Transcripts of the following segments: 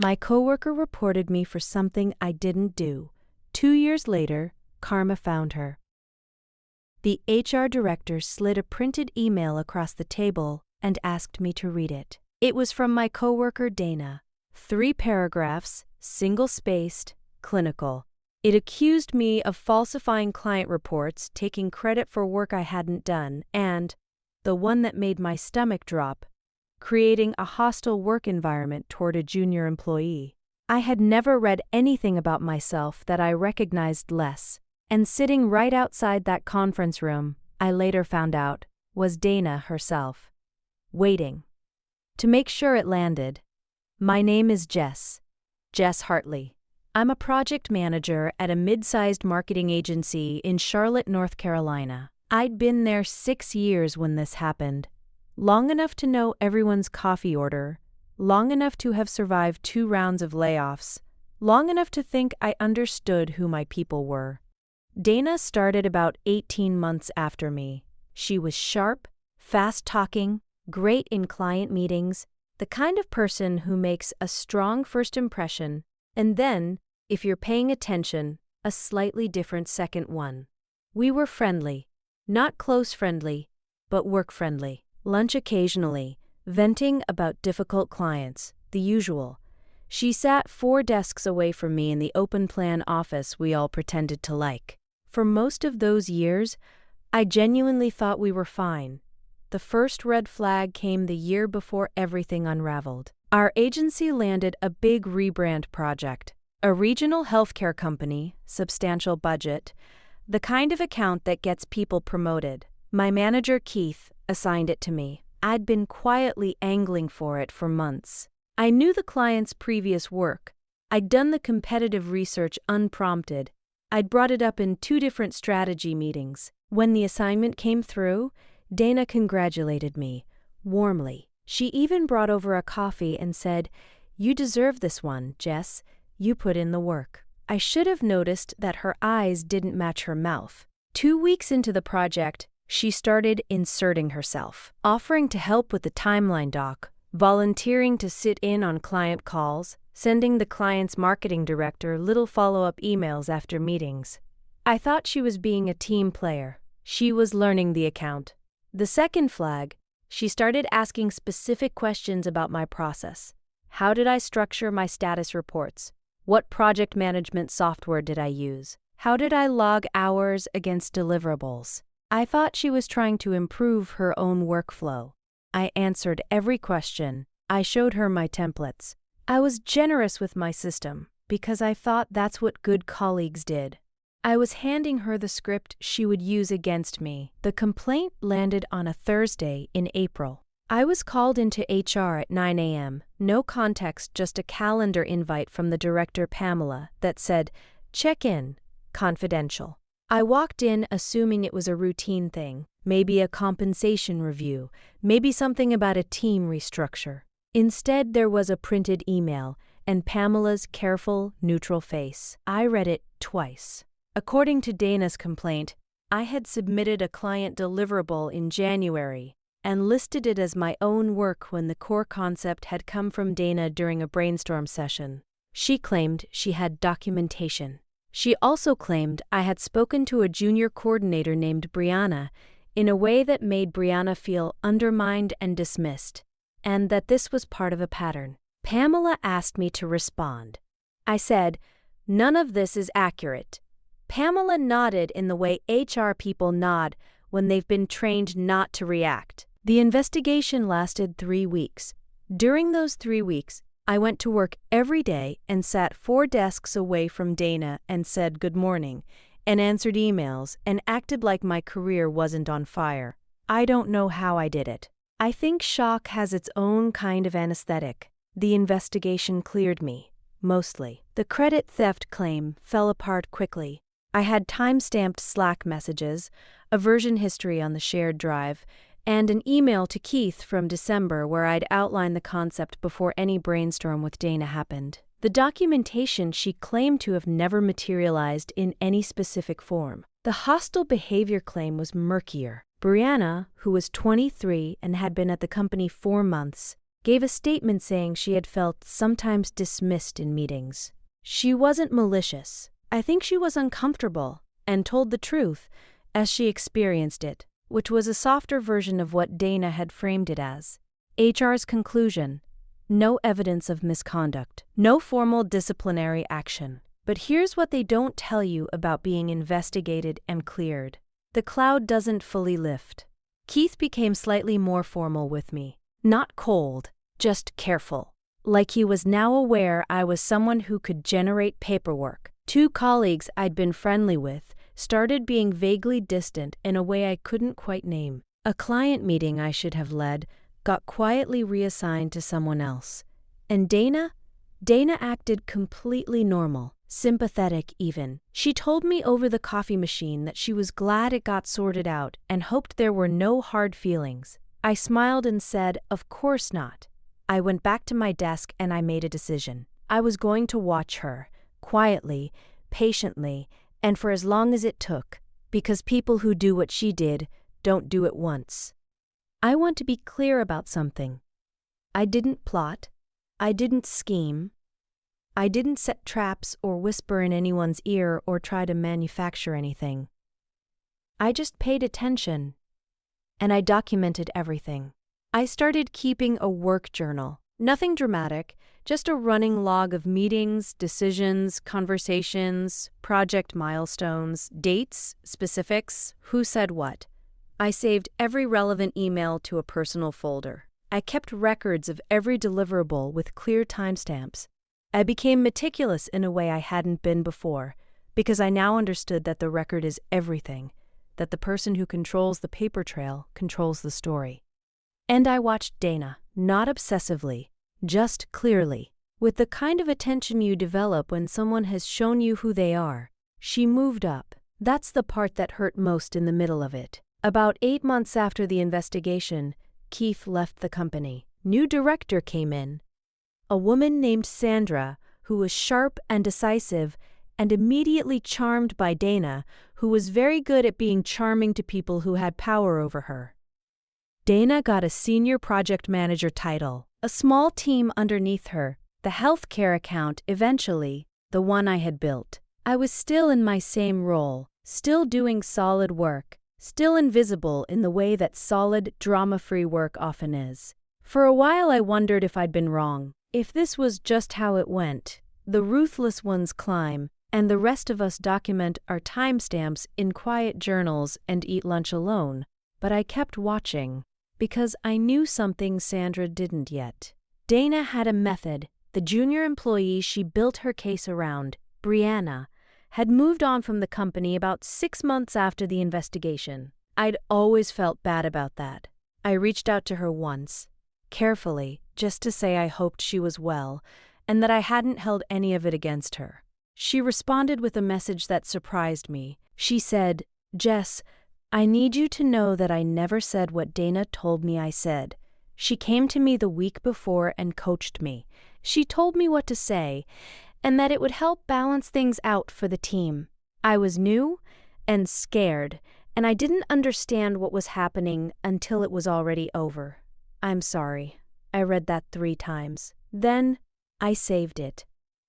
My coworker reported me for something I didn't do. 2 years later, karma found her. The HR director slid a printed email across the table and asked me to read it. It was from my coworker Dana. 3 paragraphs, single-spaced, clinical. It accused me of falsifying client reports, taking credit for work I hadn't done, and, the one that made my stomach drop, creating a hostile work environment toward a junior employee. I had never read anything about myself that I recognized less, and sitting right outside that conference room, I later found out, was Dana herself. Waiting. To make sure it landed. My name is Jess Hartley. I'm a project manager at a mid-sized marketing agency in Charlotte, North Carolina. I'd been there 6 years when this happened. Long enough to know everyone's coffee order, long enough to have survived 2 rounds of layoffs, long enough to think I understood who my people were. Dana started about 18 months after me. She was sharp, fast-talking, great in client meetings, the kind of person who makes a strong first impression, and then, if you're paying attention, a slightly different second one. We were friendly, not close friendly, but work friendly. Lunch occasionally, venting about difficult clients, the usual. She sat 4 desks away from me in the open-plan office we all pretended to like. For most of those years, I genuinely thought we were fine. The first red flag came the year before everything unraveled. Our agency landed a big rebrand project. A regional healthcare company, substantial budget, the kind of account that gets people promoted. My manager, Keith, assigned it to me. I'd been quietly angling for it for months. I knew the client's previous work. I'd done the competitive research unprompted. I'd brought it up in 2 different strategy meetings. When the assignment came through, Dana congratulated me, warmly. She even brought over a coffee and said, "You deserve this one, Jess. You put in the work." I should have noticed that her eyes didn't match her mouth. 2 weeks into the project, she started inserting herself, offering to help with the timeline doc, volunteering to sit in on client calls, sending the client's marketing director little follow-up emails after meetings. I thought she was being a team player. She was learning the account. The second flag, she started asking specific questions about my process. How did I structure my status reports? What project management software did I use? How did I log hours against deliverables? I thought she was trying to improve her own workflow. I answered every question. I showed her my templates. I was generous with my system because I thought that's what good colleagues did. I was handing her the script she would use against me. The complaint landed on a Thursday in April. I was called into HR at 9 a.m., no context, just a calendar invite from the director, Pamela, that said, "Check in, confidential." I walked in assuming it was a routine thing, maybe a compensation review, maybe something about a team restructure. Instead, there was a printed email and Pamela's careful, neutral face. I read it twice. According to Dana's complaint, I had submitted a client deliverable in January and listed it as my own work when the core concept had come from Dana during a brainstorm session. She claimed she had documentation. She also claimed I had spoken to a junior coordinator named Brianna in a way that made Brianna feel undermined and dismissed, and that this was part of a pattern. Pamela asked me to respond. I said, "None of this is accurate." Pamela nodded in the way HR people nod when they've been trained not to react. The investigation lasted 3 weeks. During those 3 weeks, I went to work every day and sat 4 desks away from Dana and said good morning, and answered emails and acted like my career wasn't on fire. I don't know how I did it. I think shock has its own kind of anesthetic. The investigation cleared me, mostly. The credit theft claim fell apart quickly. I had time-stamped Slack messages, a version history on the shared drive, and an email to Keith from December where I'd outlined the concept before any brainstorm with Dana happened. The documentation she claimed to have never materialized in any specific form. The hostile behavior claim was murkier. Brianna, who was 23 and had been at the company 4 months, gave a statement saying she had felt sometimes dismissed in meetings. She wasn't malicious. I think she was uncomfortable and told the truth as she experienced it, which was a softer version of what Dana had framed it as. HR's conclusion: no evidence of misconduct, no formal disciplinary action. But here's what they don't tell you about being investigated and cleared. The cloud doesn't fully lift. Keith became slightly more formal with me. Not cold, just careful. Like he was now aware I was someone who could generate paperwork. 2 colleagues I'd been friendly with started being vaguely distant in a way I couldn't quite name. A client meeting I should have led got quietly reassigned to someone else. And Dana acted completely normal, sympathetic even. She told me over the coffee machine that she was glad it got sorted out and hoped there were no hard feelings. I smiled and said, "Of course not." I went back to my desk and I made a decision. I was going to watch her, quietly, patiently, and for as long as it took, because people who do what she did don't do it once. I want to be clear about something. I didn't plot. I didn't scheme. I didn't set traps or whisper in anyone's ear or try to manufacture anything. I just paid attention, and I documented everything. I started keeping a work journal. Nothing dramatic, just a running log of meetings, decisions, conversations, project milestones, dates, specifics, who said what. I saved every relevant email to a personal folder. I kept records of every deliverable with clear timestamps. I became meticulous in a way I hadn't been before, because I now understood that the record is everything, that the person who controls the paper trail controls the story. And I watched Dana, not obsessively, just clearly, with the kind of attention you develop when someone has shown you who they are. She moved up. That's the part that hurt most in the middle of it. About 8 months after the investigation, Keith left the company. New director came in. A woman named Sandra, who was sharp and decisive, and immediately charmed by Dana, who was very good at being charming to people who had power over her. Dana got a senior project manager title, a small team underneath her, the healthcare account eventually, the one I had built. I was still in my same role, still doing solid work, still invisible in the way that solid, drama-free work often is. For a while I wondered if I'd been wrong, if this was just how it went. The ruthless ones climb, and the rest of us document our timestamps in quiet journals and eat lunch alone. But I kept watching, because I knew something Sandra didn't yet. Dana had a method. The junior employee she built her case around, Brianna, had moved on from the company about 6 months after the investigation. I'd always felt bad about that. I reached out to her once, carefully, just to say I hoped she was well, and that I hadn't held any of it against her. She responded with a message that surprised me. She said, "Jess, I need you to know that I never said what Dana told me I said. She came to me the week before and coached me. She told me what to say, and that it would help balance things out for the team. I was new and scared, and I didn't understand what was happening until it was already over. I'm sorry." I read that 3 times. Then I saved it.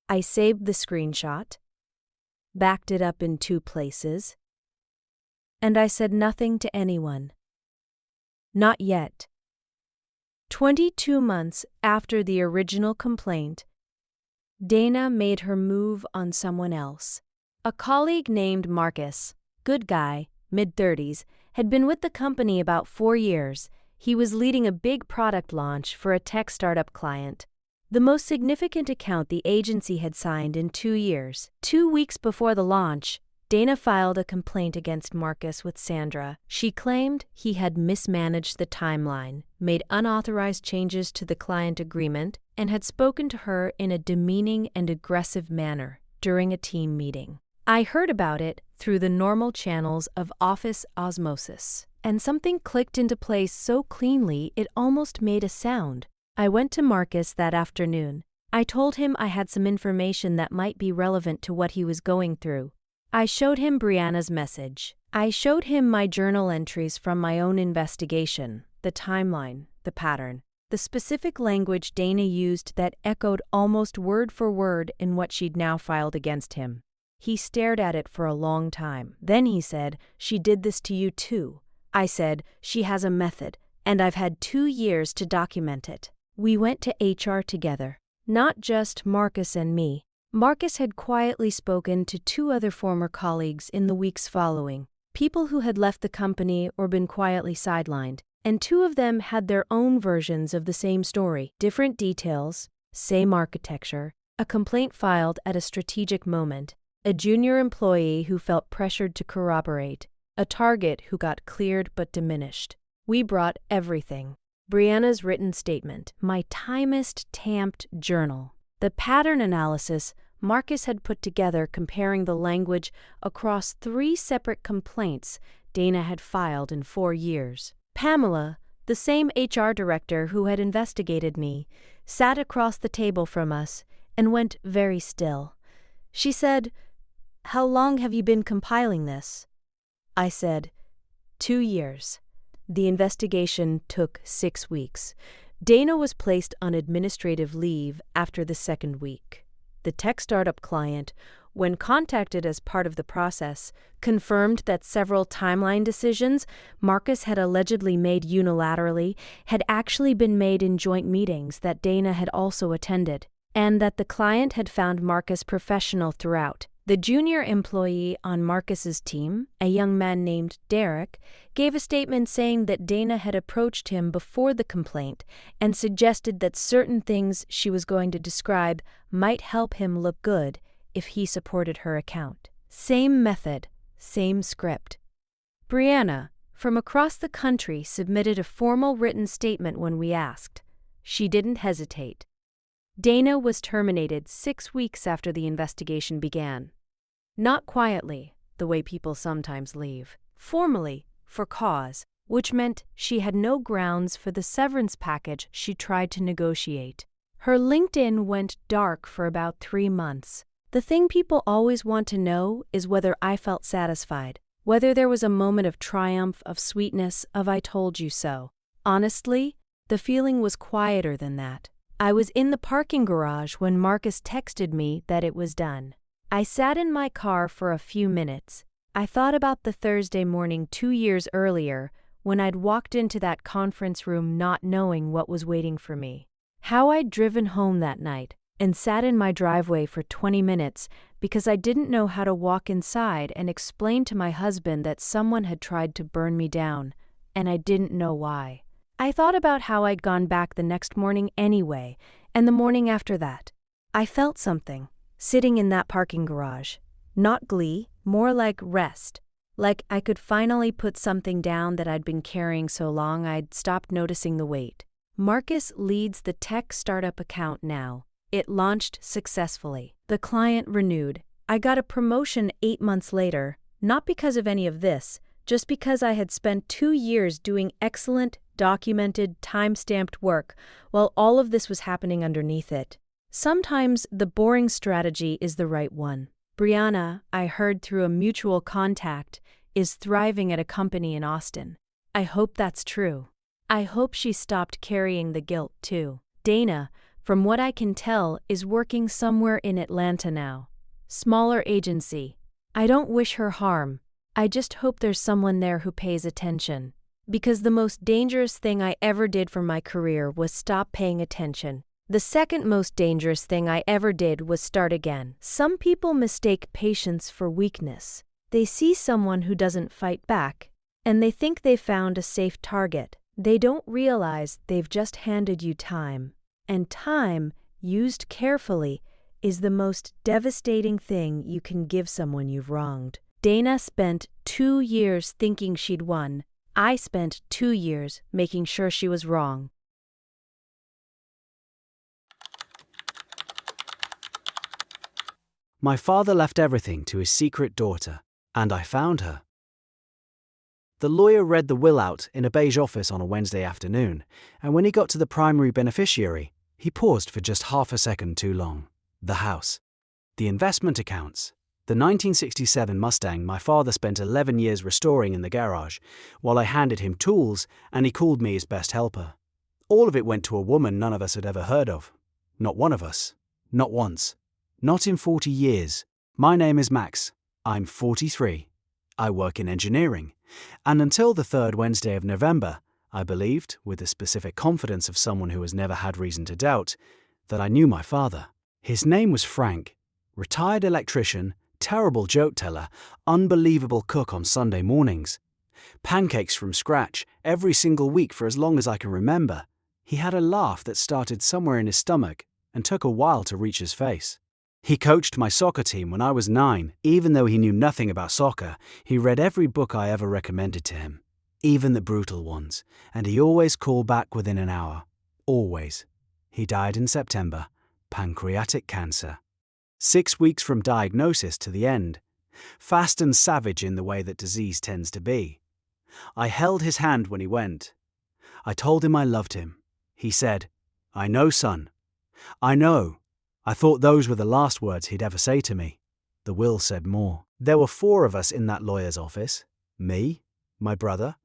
I saved the screenshot, backed it up in 2 places, and I said nothing to anyone. Not yet. 22 months after the original complaint, Dana made her move on someone else. A colleague named Marcus, good guy, mid-30s, had been with the company about 4 years. He was leading a big product launch for a tech startup client, the most significant account the agency had signed in 2 years. 2 weeks before the launch, Dana filed a complaint against Marcus with Sandra. She claimed he had mismanaged the timeline, made unauthorized changes to the client agreement, and had spoken to her in a demeaning and aggressive manner during a team meeting. I heard about it through the normal channels of office osmosis, and something clicked into place so cleanly it almost made a sound. I went to Marcus that afternoon. I told him I had some information that might be relevant to what he was going through. I showed him Brianna's message. I showed him my journal entries from my own investigation, the timeline, the pattern. the specific language Dana used that echoed almost word for word in what she'd now filed against him. He stared at it for a long time. Then he said, "She did this to you too." I said, "She has a method, and I've had 2 years to document it." We went to HR together, not just Marcus and me. Marcus had quietly spoken to 2 other former colleagues in the weeks following, people who had left the company or been quietly sidelined, and 2 of them had their own versions of the same story, different details, same architecture, a complaint filed at a strategic moment, a junior employee who felt pressured to corroborate, a target who got cleared but diminished. We brought everything. Brianna's written statement, my timest-tamped journal, the pattern analysis Marcus had put together comparing the language across 3 separate complaints Dana had filed in 4 years. Pamela, the same HR director who had investigated me, sat across the table from us and went very still. She said, "How long have you been compiling this?" I said, 2 years. The investigation took 6 weeks. Dana was placed on administrative leave after the 2nd week. The tech startup client, when contacted as part of the process, confirmed that several timeline decisions Marcus had allegedly made unilaterally had actually been made in joint meetings that Dana had also attended, and that the client had found Marcus professional throughout. The junior employee on Marcus's team, a young man named Derek, gave a statement saying that Dana had approached him before the complaint and suggested that certain things she was going to describe might help him look good if he supported her account. Same method, same script. Brianna, from across the country, submitted a formal written statement when we asked. She didn't hesitate. Dana was terminated 6 weeks after the investigation began. Not quietly, the way people sometimes leave. Formally, for cause, which meant she had no grounds for the severance package she tried to negotiate. Her LinkedIn went dark for about 3 months. The thing people always want to know is whether I felt satisfied, whether there was a moment of triumph, of sweetness, of I told you so. Honestly, the feeling was quieter than that. I was in the parking garage when Marcus texted me that it was done. I sat in my car for a few minutes. I thought about the Thursday morning 2 years earlier when I'd walked into that conference room not knowing what was waiting for me. How I'd driven home that night and sat in my driveway for 20 minutes because I didn't know how to walk inside and explain to my husband that someone had tried to burn me down, and I didn't know why. I thought about how I'd gone back the next morning anyway, and the morning after that. I felt something, sitting in that parking garage. Not glee, more like rest. Like I could finally put something down that I'd been carrying so long I'd stopped noticing the weight. Marcus leads the tech startup account now. It launched successfully. The client renewed. I got a promotion 8 months later, not because of any of this, just because I had spent 2 years doing excellent, documented, time-stamped work while all of this was happening underneath it. Sometimes the boring strategy is the right one. Brianna, I heard through a mutual contact, is thriving at a company in Austin. I hope that's true. I hope she stopped carrying the guilt, too. Dana, from what I can tell, is working somewhere in Atlanta now. Smaller agency. I don't wish her harm. I just hope there's someone there who pays attention. Because the most dangerous thing I ever did for my career was stop paying attention. The second most dangerous thing I ever did was start again. Some people mistake patience for weakness. They see someone who doesn't fight back, and they think they've found a safe target. They don't realize they've just handed you time. And time, used carefully, is the most devastating thing you can give someone you've wronged. Dana spent 2 years thinking she'd won. I spent 2 years making sure she was wrong. My father left everything to his secret daughter, and I found her. The lawyer read the will out in a beige office on a Wednesday afternoon, and when he got to the primary beneficiary, he paused for just half a second too long. The house, the investment accounts, the 1967 Mustang my father spent 11 years restoring in the garage, while I handed him tools and he called me his best helper. All of it went to a woman none of us had ever heard of. Not one of us. Not once. Not in 40 years. My name is Max. I'm 43. I work in engineering. And until the third Wednesday of November, I believed, with the specific confidence of someone who has never had reason to doubt, that I knew my father. His name was Frank. Retired electrician, terrible joke teller, unbelievable cook on Sunday mornings. Pancakes from scratch every single week for as long as I can remember. He had a laugh that started somewhere in his stomach and took a while to reach his face. He coached my soccer team when I was 9. Even though he knew nothing about soccer, he read every book I ever recommended to him, even the brutal ones, and he always called back within an hour. Always. He died in September, pancreatic cancer. 6 weeks from diagnosis to the end. Fast and savage in the way that disease tends to be. I held his hand when he went. I told him I loved him. He said, "I know, son. I know." I thought those were the last words he'd ever say to me. The will said more. There were 4 of us in that lawyer's office. Me, my brother,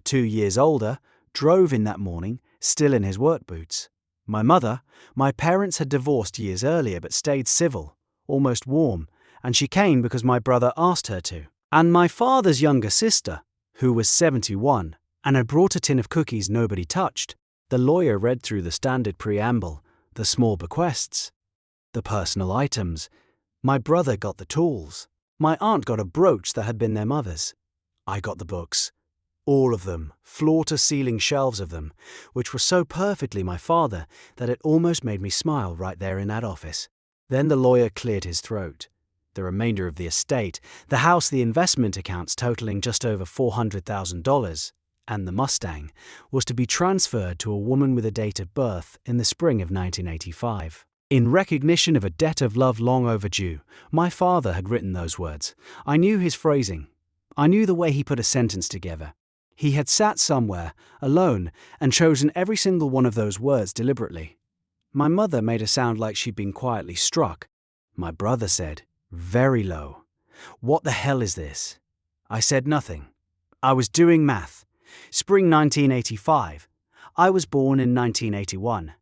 2 years older, drove in that morning, still in his work boots. My mother, my parents had divorced years earlier but stayed civil, almost warm, and she came because my brother asked her to. And my father's younger sister, who was 71, and had brought a tin of cookies nobody touched. The lawyer read through the standard preamble, the small bequests, the personal items. My brother got the tools. My aunt got a brooch that had been their mother's. I got the books. All of them, floor-to-ceiling shelves of them, which were so perfectly my father that it almost made me smile right there in that office. Then the lawyer cleared his throat. The remainder of the estate, the house, the investment accounts totaling just over $400,000, and the Mustang, was to be transferred to a woman with a date of birth in the spring of 1985. In recognition of a debt of love long overdue, my father had written those words. I knew his phrasing. I knew the way he put a sentence together. He had sat somewhere, alone, and chosen every single one of those words deliberately. My mother made a sound like she'd been quietly struck. My brother said, very low, "What the hell is this?" I said nothing. I was doing math. Spring 1985. I was born in 1981.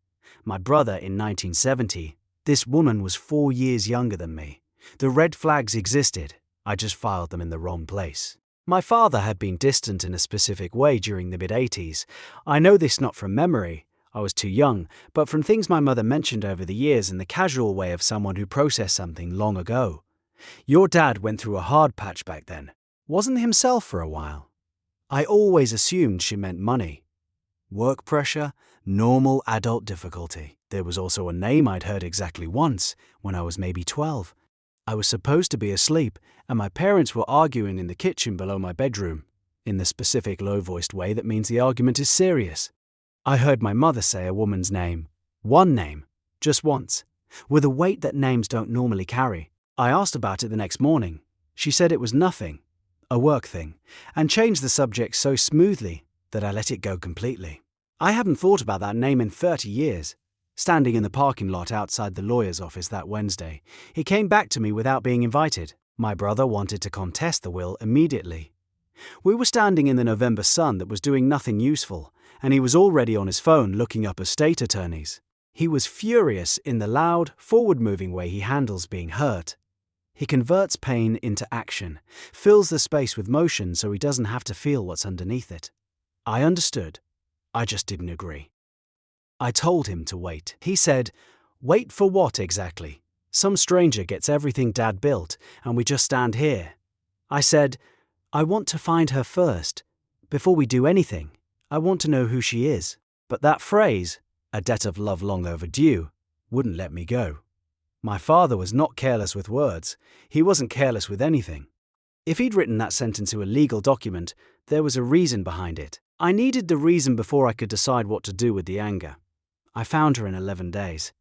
My brother in 1970. This woman was 4 years younger than me. The red flags existed. I just filed them in the wrong place. My father had been distant in a specific way during the mid-80s. I know this not from memory. I was too young, but from things my mother mentioned over the years in the casual way of someone who processed something long ago. Your dad went through a hard patch back then. Wasn't himself for a while. I always assumed she meant money. Work pressure, normal adult difficulty. There was also a name I'd heard exactly once, when I was maybe 12. I was supposed to be asleep, and my parents were arguing in the kitchen below my bedroom, in the specific low-voiced way that means the argument is serious. I heard my mother say a woman's name. One name, just once, with a weight that names don't normally carry. I asked about it the next morning. She said it was nothing, a work thing, and changed the subject so smoothly that I let it go completely. I hadn't thought about that name in 30 years. Standing in the parking lot outside the lawyer's office that Wednesday, he came back to me without being invited. My brother wanted to contest the will immediately. We were standing in the November sun that was doing nothing useful, and he was already on his phone looking up estate attorneys. He was furious in the loud, forward-moving way he handles being hurt. He converts pain into action, fills the space with motion so he doesn't have to feel what's underneath it. I understood. I just didn't agree. I told him to wait. He said, "Wait for what exactly? Some stranger gets everything Dad built, and we just stand here." I said, "I want to find her first. Before we do anything, I want to know who she is." But that phrase, "a debt of love long overdue," wouldn't let me go. My father was not careless with words. He wasn't careless with anything. If he'd written that sentence to a legal document, there was a reason behind it. I needed the reason before I could decide what to do with the anger. I found her in 11 days.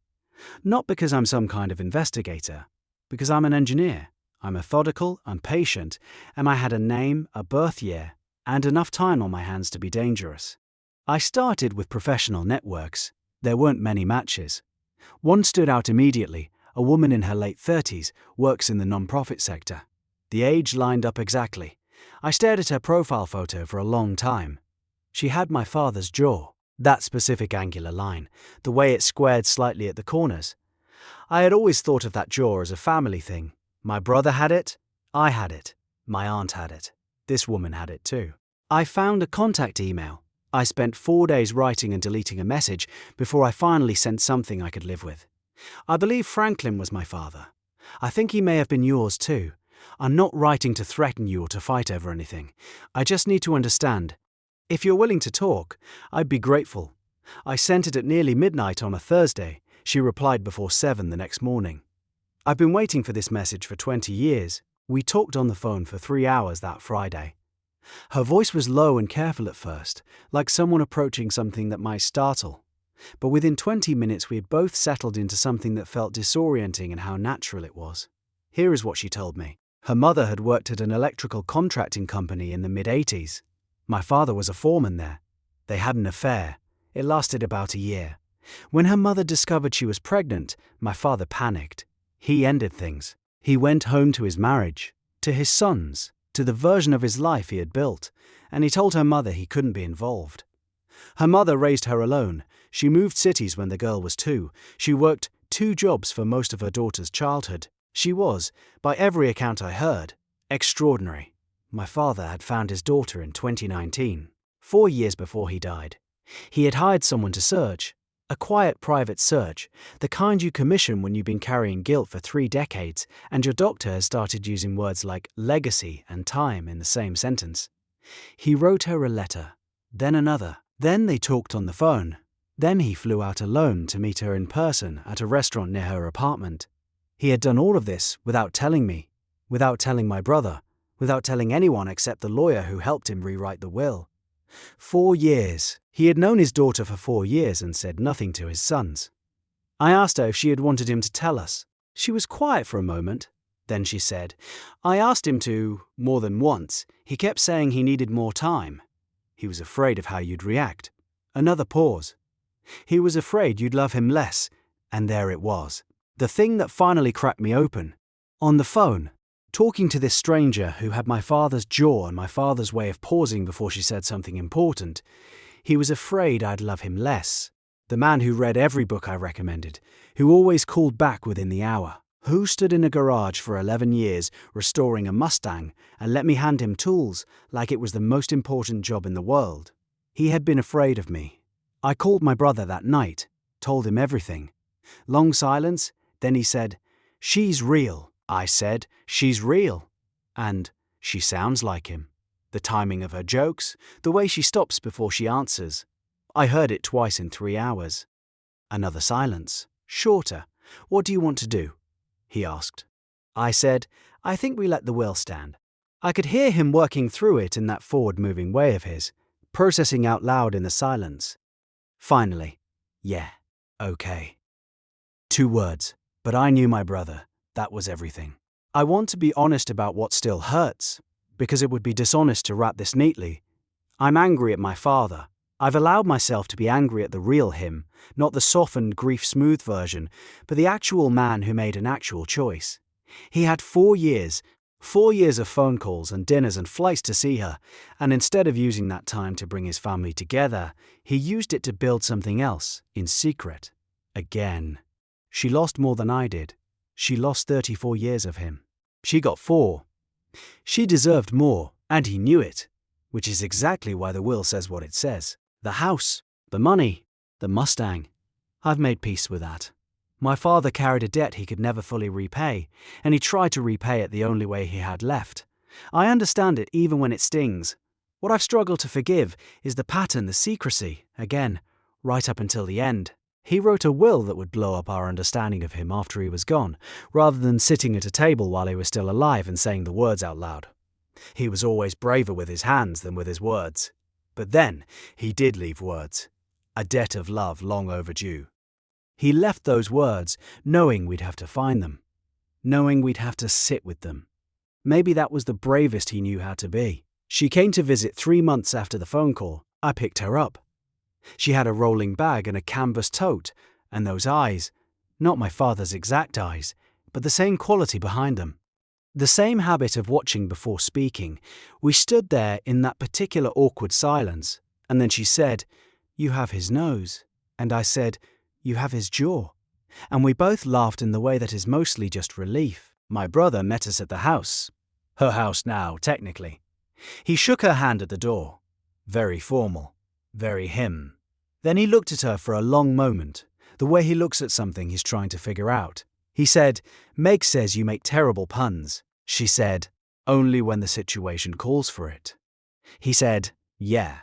Not because I'm some kind of investigator, because I'm an engineer. I'm methodical, I'm patient, and I had a name, a birth year, and enough time on my hands to be dangerous. I started with professional networks. There weren't many matches. One stood out immediately. A woman in her late 30s, works in the non-profit sector. The age lined up exactly. I stared at her profile photo for a long time. She had my father's jaw. That specific angular line, the way it squared slightly at the corners. I had always thought of that jaw as a family thing. My brother had it, I had it, my aunt had it. This woman had it too. I found a contact email. I spent 4 days writing and deleting a message before I finally sent something I could live with. I believe Franklin was my father. I think he may have been yours too. I'm not writing to threaten you or to fight over anything. I just need to understand. If you're willing to talk, I'd be grateful. I sent it at nearly midnight on a Thursday. She replied before 7 the next morning. I've been waiting for this message for 20 years. We talked on the phone for 3 hours that Friday. Her voice was low and careful at first, like someone approaching something that might startle. But within 20 minutes we had both settled into something that felt disorienting and how natural it was. Here is what she told me. Her mother had worked at an electrical contracting company in the mid-80s. My father was a foreman there. They had an affair. It lasted about a year. When her mother discovered she was pregnant, my father panicked. He ended things. He went home to his marriage, to his sons, to the version of his life he had built, and he told her mother he couldn't be involved. Her mother raised her alone. She moved cities when the girl was 2. She worked 2 jobs for most of her daughter's childhood. She was, by every account I heard, extraordinary. My father had found his daughter in 2019, 4 years before he died. He had hired someone to search, a quiet private search, the kind you commission when you've been carrying guilt for 3 decades and your doctor has started using words like legacy and time in the same sentence. He wrote her a letter, then another. Then they talked on the phone. Then he flew out alone to meet her in person at a restaurant near her apartment. He had done all of this without telling me, without telling my brother, without telling anyone except the lawyer who helped him rewrite the will. 4 years. He had known his daughter for 4 years and said nothing to his sons. I asked her if she had wanted him to tell us. She was quiet for a moment. Then she said, I asked him to, more than once. He kept saying he needed more time. He was afraid of how you'd react. Another pause. He was afraid you'd love him less. And there it was. The thing that finally cracked me open. On the phone, talking to this stranger who had my father's jaw and my father's way of pausing before she said something important, he was afraid I'd love him less. The man who read every book I recommended, who always called back within the hour, who stood in a garage for 11 years restoring a Mustang and let me hand him tools like it was the most important job in the world. He had been afraid of me. I called my brother that night, told him everything. Long silence, then he said, "She's real." I said, "She's real." And she sounds like him. The timing of her jokes, the way she stops before she answers. I heard it twice in 3 hours. Another silence, shorter. "What do you want to do?" he asked. I said, "I think we let the will stand." I could hear him working through it in that forward-moving way of his, processing out loud in the silence. Finally, "Yeah, okay." 2 words, but I knew my brother. That was everything. I want to be honest about what still hurts, because it would be dishonest to wrap this neatly. I'm angry at my father. I've allowed myself to be angry at the real him, not the softened, grief-smooth version, but the actual man who made an actual choice. He had 4 years of phone calls and dinners and flights to see her, and instead of using that time to bring his family together, he used it to build something else, in secret. Again. She lost more than I did. She lost 34 years of him. She got 4. She deserved more, and he knew it, which is exactly why the will says what it says. The house, the money, the Mustang. I've made peace with that. My father carried a debt he could never fully repay, and he tried to repay it the only way he had left. I understand it even when it stings. What I've struggled to forgive is the pattern, the secrecy, again, right up until the end. He wrote a will that would blow up our understanding of him after he was gone, rather than sitting at a table while he was still alive and saying the words out loud. He was always braver with his hands than with his words. But then, he did leave words. A debt of love long overdue. He left those words, knowing we'd have to find them. Knowing we'd have to sit with them. Maybe that was the bravest he knew how to be. She came to visit 3 months after the phone call. I picked her up. She had a rolling bag and a canvas tote, and those eyes, not my father's exact eyes, but the same quality behind them. The same habit of watching before speaking. We stood there in that particular awkward silence, and then she said, "You have his nose." And I said, "You have his jaw." And we both laughed in the way that is mostly just relief. My brother met us at the house. Her house now, technically. He shook her hand at the door. Very formal. Very him. Then he looked at her for a long moment, the way he looks at something he's trying to figure out. He said, "Meg says you make terrible puns." She said, "Only when the situation calls for it." He said, "Yeah.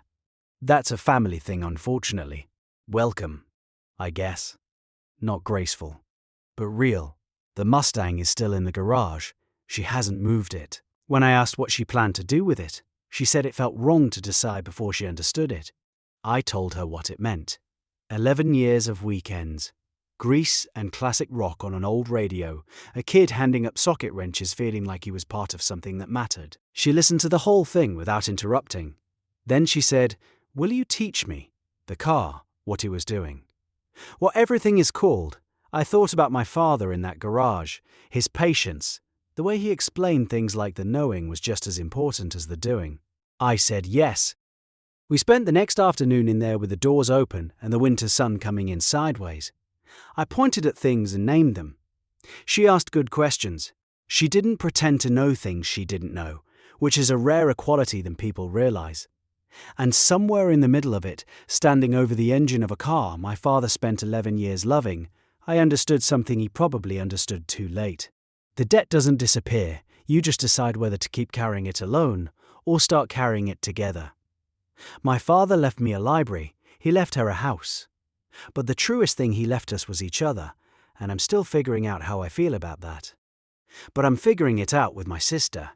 That's a family thing, unfortunately. Welcome, I guess." Not graceful, but real. The Mustang is still in the garage. She hasn't moved it. When I asked what she planned to do with it, she said it felt wrong to decide before she understood it. I told her what it meant. 11 years of weekends. Grease and classic rock on an old radio, a kid handing up socket wrenches feeling like he was part of something that mattered. She listened to the whole thing without interrupting. Then she said, "Will you teach me, the car, what he was doing?" What everything is called, I thought about my father in that garage, his patience. The way he explained things like the knowing was just as important as the doing. I said yes. We spent the next afternoon in there with the doors open and the winter sun coming in sideways. I pointed at things and named them. She asked good questions. She didn't pretend to know things she didn't know, which is a rarer quality than people realize. And somewhere in the middle of it, standing over the engine of a car my father spent 11 years loving, I understood something he probably understood too late. The debt doesn't disappear, you just decide whether to keep carrying it alone or start carrying it together. My father left me a library, he left her a house. But the truest thing he left us was each other, and I'm still figuring out how I feel about that. But I'm figuring it out with my sister.